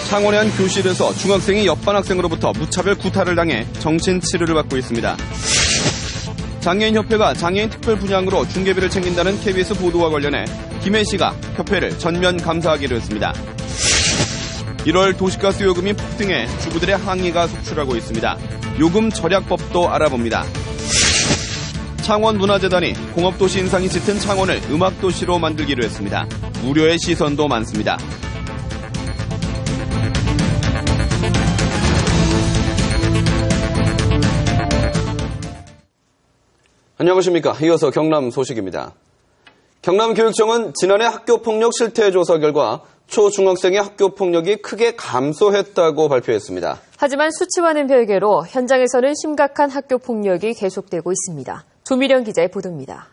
창원의 한 교실에서 중학생이 옆반 학생으로부터 무차별 구타를 당해 정신치료를 받고 있습니다. 장애인협회가 장애인 특별 분양으로 중개비를 챙긴다는 KBS 보도와 관련해 김해 씨가 협회를 전면 감사하기로 했습니다. 1월 도시가스 요금이 폭등해 주부들의 항의가 속출하고 있습니다. 요금 절약법도 알아봅니다. 창원문화재단이 공업도시 인상이 짙은 창원을 음악도시로 만들기로 했습니다. 우려의 시선도 많습니다. 안녕하십니까. 이어서 경남 소식입니다. 경남교육청은 지난해 학교폭력 실태조사 결과 초중학생의 학교폭력이 크게 감소했다고 발표했습니다. 하지만 수치와는 별개로 현장에서는 심각한 학교폭력이 계속되고 있습니다. 조미령 기자의 보도입니다.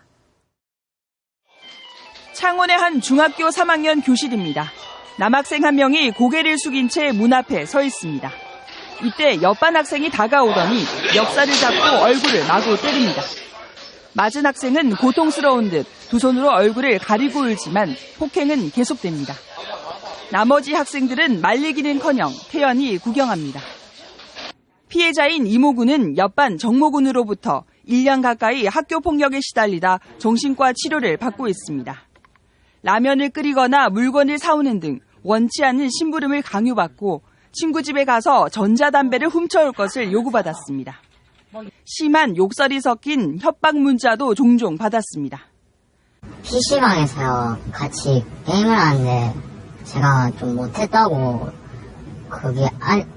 창원의 한 중학교 3학년 교실입니다. 남학생 한 명이 고개를 숙인 채 문 앞에 서 있습니다. 이때 옆반 학생이 다가오더니 멱살을 잡고 얼굴을 마구 때립니다. 맞은 학생은 고통스러운 듯 두 손으로 얼굴을 가리고 울지만 폭행은 계속됩니다. 나머지 학생들은 말리기는커녕 태연히 구경합니다. 피해자인 이모군은 옆반 정모군으로부터 1년 가까이 학교폭력에 시달리다 정신과 치료를 받고 있습니다. 라면을 끓이거나 물건을 사오는 등 원치 않는 심부름을 강요받고 친구 집에 가서 전자담배를 훔쳐올 것을 요구받았습니다. 심한 욕설이 섞인 협박 문자도 종종 받았습니다. PC방에서 같이 게임을 하는데 제가 좀 못했다고 거기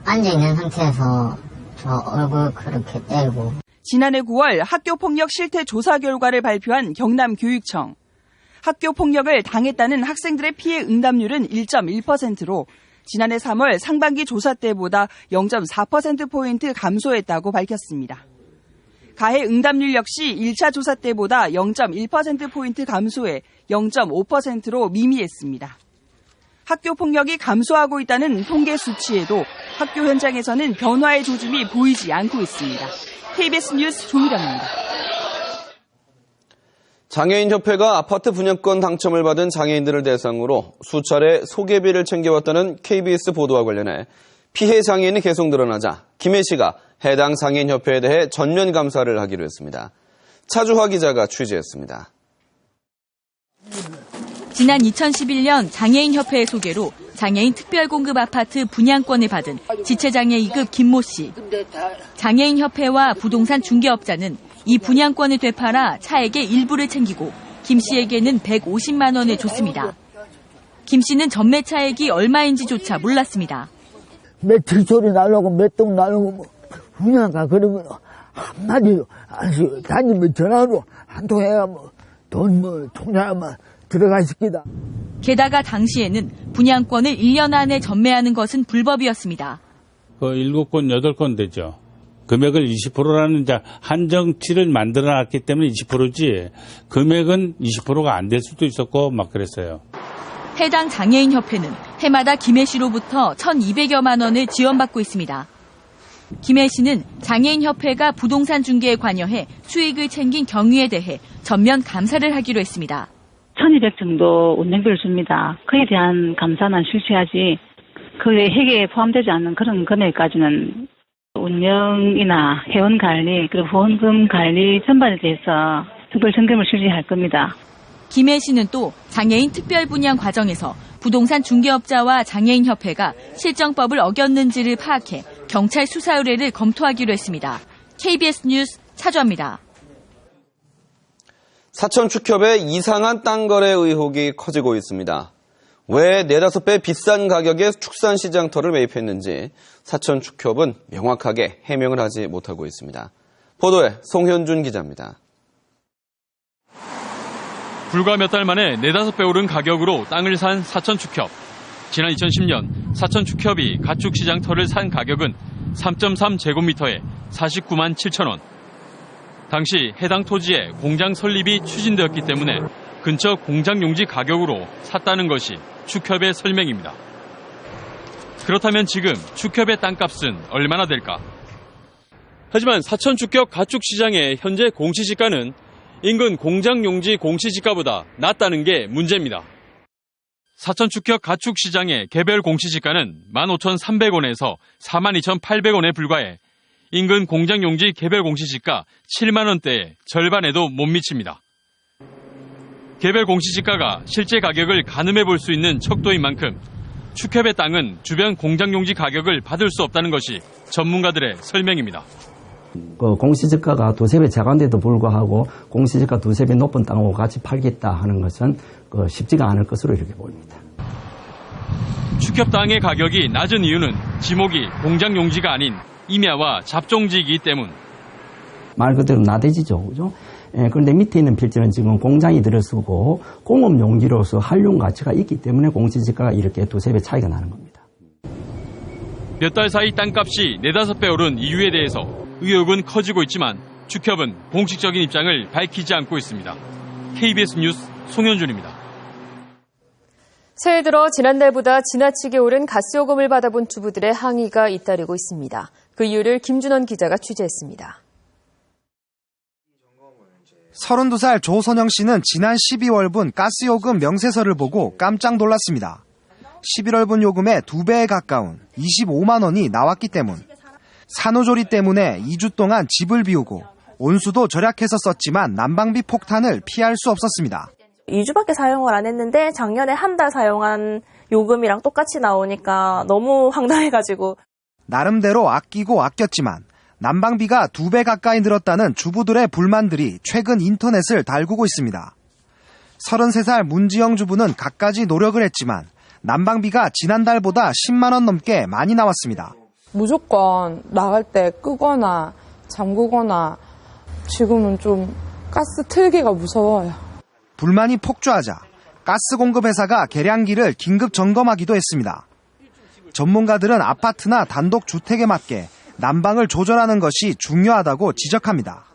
앉아있는 상태에서 저 얼굴 그렇게 때리고. 지난해 9월 학교폭력 실태 조사 결과를 발표한 경남교육청. 학교폭력을 당했다는 학생들의 피해 응답률은 1.1%로 지난해 3월 상반기 조사 때보다 0.4%포인트 감소했다고 밝혔습니다. 가해 응답률 역시 1차 조사 때보다 0.1%포인트 감소해 0.5%로 미미했습니다. 학교폭력이 감소하고 있다는 통계 수치에도 학교 현장에서는 변화의 조짐이 보이지 않고 있습니다. KBS 뉴스 조미령입니다. 장애인협회가 아파트 분양권 당첨을 받은 장애인들을 대상으로 수차례 소개비를 챙겨왔다는 KBS 보도와 관련해 피해 장애인이 계속 늘어나자 김해 씨가 해당 장애인협회에 대해 전면 감사를 하기로 했습니다. 차주화 기자가 취재했습니다. 지난 2011년 장애인협회의 소개로 장애인 특별공급 아파트 분양권을 받은 지체장애 2급 김모 씨. 장애인협회와 부동산 중개업자는 이 분양권을 되팔아 차액의 일부를 챙기고 김 씨에게는 150만 원을 줬습니다. 김 씨는 전매 차액이 얼마인지조차 몰랐습니다. 며칠 소리 나려고 몇 동 나려고 뭐 분양가 그러면 한마디도 안 쓰고 다니면 전화로 한 통 해야 뭐 돈 뭐 통장만 들어가 싶기다. 게다가 당시에는 분양권을 1년 안에 전매하는 것은 불법이었습니다. 7건, 8건 되죠. 금액을 20%라는 한정치를 만들어놨기 때문에 20%지 금액은 20%가 안 될 수도 있었고 막 그랬어요. 해당 장애인협회는 해마다 김해 씨로부터 1,200여만 원을 지원받고 있습니다. 김해 씨는 장애인협회가 부동산 중개에 관여해 수익을 챙긴 경위에 대해 전면 감사를 하기로 했습니다. 1,200 정도 운행비를 줍니다. 그에 대한 감사만 실시하지 그에 회계에 포함되지 않는 그런 금액까지는 운영이나 회원관리 그리고 후원금 관리 전반에 대해서 특별 점검을 실시할 겁니다. 김해 씨는 또 장애인 특별 분양 과정에서 부동산 중개업자와 장애인협회가 실정법을 어겼는지를 파악해 경찰 수사 의뢰를 검토하기로 했습니다. KBS 뉴스 차주화입니다. 사천축협의 이상한 땅 거래 의혹이 커지고 있습니다. 왜 4-5배 비싼 가격에 축산시장터를 매입했는지 사천축협은 명확하게 해명을 하지 못하고 있습니다. 보도에 송현준 기자입니다. 불과 몇 달 만에 4-5배 오른 가격으로 땅을 산 사천축협. 지난 2010년 사천축협이 가축시장터를 산 가격은 3.3제곱미터에 49만 7천 원. 당시 해당 토지에 공장 설립이 추진되었기 때문에 근처 공장 용지 가격으로 샀다는 것이 축협의 설명입니다. 그렇다면 지금 축협의 땅값은 얼마나 될까? 하지만 사천축협 가축시장의 현재 공시지가는 인근 공장 용지 공시지가보다 낮다는 게 문제입니다. 사천축협 가축시장의 개별 공시지가는 15,300원에서 42,800원에 불과해 인근 공장용지 개별 공시지가 7만 원대의 절반에도 못 미칩니다. 개별 공시지가가 실제 가격을 가늠해 볼 수 있는 척도인 만큼 축협의 땅은 주변 공장용지 가격을 받을 수 없다는 것이 전문가들의 설명입니다. 공시지가가 두세 배 제한데도 불구하고 공시지가 두세 배 높은 땅하고 같이 팔겠다 하는 것은 쉽지가 않을 것으로 이렇게 보입니다. 축협 땅의 가격이 낮은 이유는 지목이 공장 용지가 아닌 임야와 잡종지이기 때문. 말 그대로 나대지죠, 그죠? 그런데 밑에 있는 필지는 지금 공장이 들어서고 공업 용지로서 활용 가치가 있기 때문에 공시지가가 이렇게 두세 배 차이가 나는 겁니다. 몇 달 사이 땅값이 4-5배 오른 이유에 대해서 의혹은 커지고 있지만 축협은 공식적인 입장을 밝히지 않고 있습니다. KBS 뉴스 송현준입니다. 새해 들어 지난달보다 지나치게 오른 가스요금을 받아본 주부들의 항의가 잇따르고 있습니다. 그 이유를 김준원 기자가 취재했습니다. 32살 조선영 씨는 지난 12월분 가스요금 명세서를 보고 깜짝 놀랐습니다. 11월분 요금의 2배에 가까운 25만 원이 나왔기 때문. 산후조리 때문에 2주 동안 집을 비우고 온수도 절약해서 썼지만 난방비 폭탄을 피할 수 없었습니다. 2주밖에 사용을 안 했는데 작년에 한 달 사용한 요금이랑 똑같이 나오니까 너무 황당해가지고. 나름대로 아끼고 아꼈지만 난방비가 2배 가까이 늘었다는 주부들의 불만들이 최근 인터넷을 달구고 있습니다. 33살 문지영 주부는 갖가지 노력을 했지만 난방비가 지난달보다 10만 원 넘게 많이 나왔습니다. 무조건 나갈 때 끄거나 잠그거나 지금은 좀 가스 틀기가 무서워요. 불만이 폭주하자 가스 공급 회사가 계량기를 긴급 점검하기도 했습니다. 전문가들은 아파트나 단독 주택에 맞게 난방을 조절하는 것이 중요하다고 지적합니다.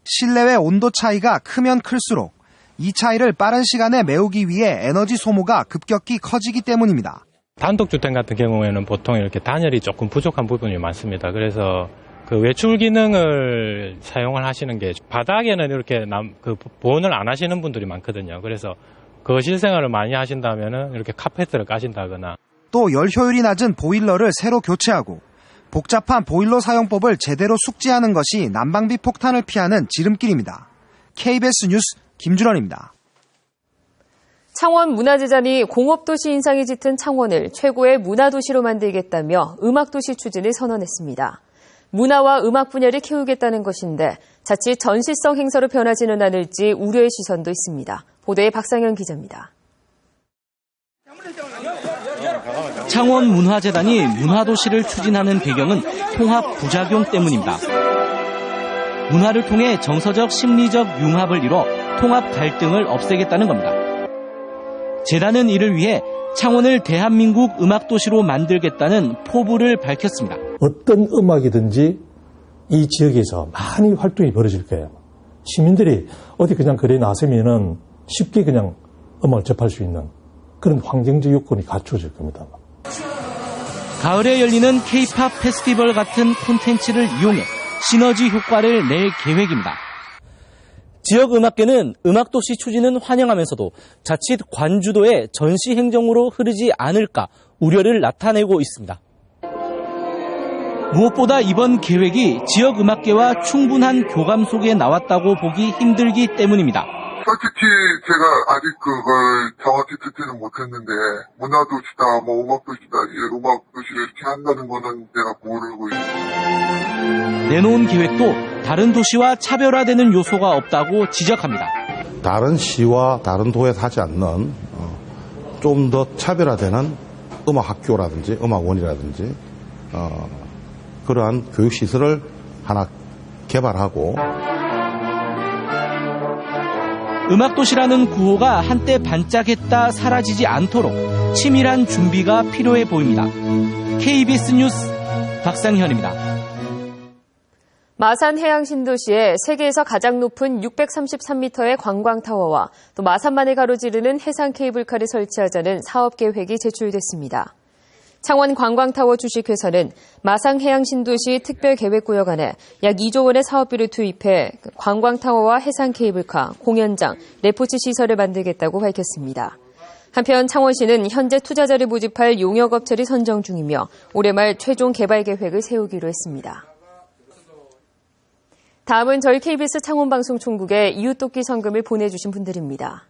실내외 온도 차이가 크면 클수록 이 차이를 빠른 시간에 메우기 위해 에너지 소모가 급격히 커지기 때문입니다. 단독주택 같은 경우에는 보통 이렇게 단열이 조금 부족한 부분이 많습니다. 그래서 그 외출 기능을 사용을 하시는 게 바닥에는 이렇게 보온을 안 하시는 분들이 많거든요. 그래서 거실 생활을 많이 하신다면은 이렇게 카페트를 까신다거나 또 열 효율이 낮은 보일러를 새로 교체하고 복잡한 보일러 사용법을 제대로 숙지하는 것이 난방비 폭탄을 피하는 지름길입니다. KBS 뉴스 김준원입니다. 창원 문화재단이 공업도시 인상이 짙은 창원을 최고의 문화도시로 만들겠다며 음악도시 추진을 선언했습니다. 문화와 음악 분야를 키우겠다는 것인데 자칫 전시성 행사로 변하지는 않을지 우려의 시선도 있습니다. 보도에 박상현 기자입니다. 창원 문화재단이 문화도시를 추진하는 배경은 통합 부작용 때문입니다. 문화를 통해 정서적 심리적 융합을 이뤄 통합 갈등을 없애겠다는 겁니다. 재단은 이를 위해 창원을 대한민국 음악도시로 만들겠다는 포부를 밝혔습니다. 어떤 음악이든지 이 지역에서 많이 활동이 벌어질 거예요. 시민들이 어디 그냥 거리에 나서면은 쉽게 그냥 음악을 접할 수 있는 그런 환경적 요건이 갖춰질 겁니다. 가을에 열리는 K-팝 페스티벌 같은 콘텐츠를 이용해 시너지 효과를 낼 계획입니다. 지역음악계는 음악도시 추진은 환영하면서도 자칫 관주도의 전시 행정으로 흐르지 않을까 우려를 나타내고 있습니다. 무엇보다 이번 계획이 지역음악계와 충분한 교감 속에 나왔다고 보기 힘들기 때문입니다. 솔직히 제가 아직 그걸 정확히 듣지는 못했는데 문화도시다, 음악도시다, 음악도시를 이렇게 한다는 거는 내가 모르고 있습니다. 내놓은 계획도 다른 도시와 차별화되는 요소가 없다고 지적합니다. 다른 시와 다른 도에서 하지 않는 좀 더 차별화되는 음악학교라든지 음악원이라든지 그러한 교육시설을 하나 개발하고 음악도시라는 구호가 한때 반짝했다 사라지지 않도록 치밀한 준비가 필요해 보입니다. KBS 뉴스 박상현입니다. 마산 해양신도시에 세계에서 가장 높은 633m의 관광타워와 또 마산만을 가로지르는 해상 케이블카를 설치하자는 사업계획이 제출됐습니다. 창원 관광타워 주식회사는 마산 해양신도시 특별계획구역 안에 약 2조 원의 사업비를 투입해 관광타워와 해상 케이블카, 공연장, 레포츠 시설을 만들겠다고 밝혔습니다. 한편 창원시는 현재 투자자를 모집할 용역업체를 선정 중이며 올해 말 최종 개발 계획을 세우기로 했습니다. 다음은 저희 KBS 창원방송총국에 이웃돕기 성금을 보내주신 분들입니다.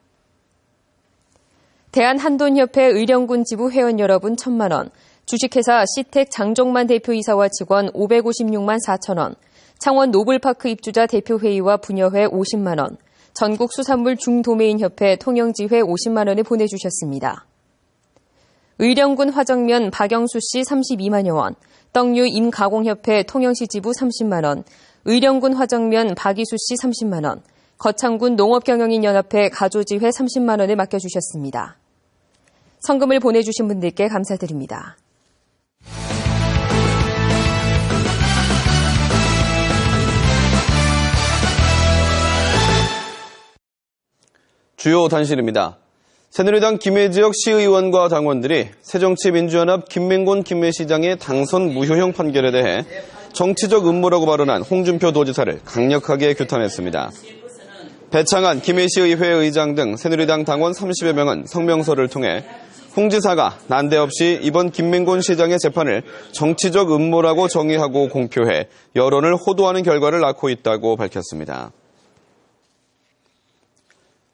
대한한돈협회 의령군 지부 회원 여러분 1,000만 원, 주식회사 시텍 장종만 대표이사와 직원 556만 4천 원, 창원 노블파크 입주자 대표회의와 부녀회 50만 원, 전국 수산물 중도매인협회 통영지회 50만 원을 보내주셨습니다. 의령군 화정면 박영수 씨 32만여 원, 떡류 임가공협회 통영시 지부 30만 원, 의령군 화정면 박이수 씨 30만 원, 거창군 농업경영인연합회 가조지회 30만 원을 맡겨주셨습니다. 성금을 보내주신 분들께 감사드립니다. 주요 단신입니다. 새누리당 김해 지역 시의원과 당원들이 새정치민주연합 김맹곤 김해시장의 당선 무효형 판결에 대해 정치적 음모라고 발언한 홍준표 도지사를 강력하게 규탄했습니다. 배창한 김해시의회 의장 등 새누리당 당원 30여 명은 성명서를 통해 홍 지사가 난데없이 이번 김맹곤 시장의 재판을 정치적 음모라고 정의하고 공표해 여론을 호도하는 결과를 낳고 있다고 밝혔습니다.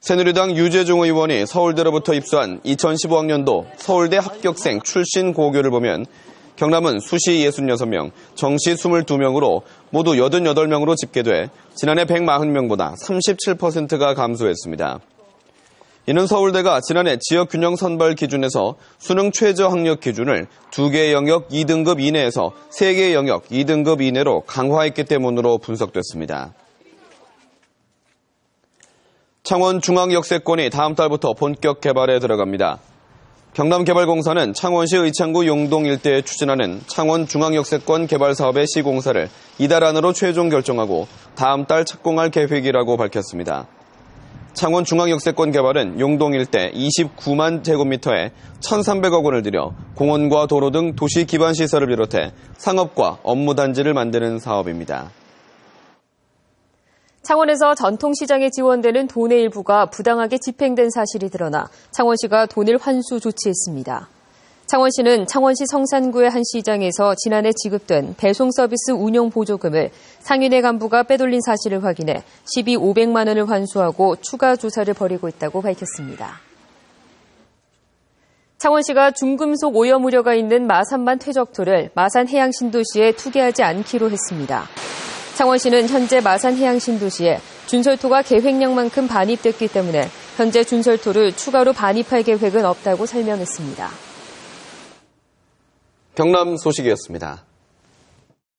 새누리당 유재중 의원이 서울대로부터 입수한 2015학년도 서울대 합격생 출신 고교를 보면 경남은 수시 66명, 정시 22명으로 모두 88명으로 집계돼 지난해 140명보다 37%가 감소했습니다. 이는 서울대가 지난해 지역균형 선발 기준에서 수능 최저 학력 기준을 2개의 영역 2등급 이내에서 3개의 영역 2등급 이내로 강화했기 때문으로 분석됐습니다. 창원 중앙역세권이 다음 달부터 본격 개발에 들어갑니다. 경남개발공사는 창원시 의창구 용동 일대에 추진하는 창원 중앙역세권 개발 사업의 시공사를 이달 안으로 최종 결정하고 다음 달 착공할 계획이라고 밝혔습니다. 창원 중앙역세권 개발은 용동 일대 29만 제곱미터에 1,300억 원을 들여 공원과 도로 등 도시 기반 시설을 비롯해 상업과 업무단지를 만드는 사업입니다. 창원에서 전통시장에 지원되는 돈의 일부가 부당하게 집행된 사실이 드러나 창원시가 돈을 환수 조치했습니다. 창원시는 창원시 성산구의 한 시장에서 지난해 지급된 배송서비스 운용 보조금을 상인회 간부가 빼돌린 사실을 확인해 시비 500만 원을 환수하고 추가 조사를 벌이고 있다고 밝혔습니다. 창원시가 중금속 오염 우려가 있는 마산만 퇴적토를 마산해양신도시에 투기하지 않기로 했습니다. 창원시는 현재 마산해양신도시에 준설토가 계획량만큼 반입됐기 때문에 현재 준설토를 추가로 반입할 계획은 없다고 설명했습니다. 경남 소식이었습니다.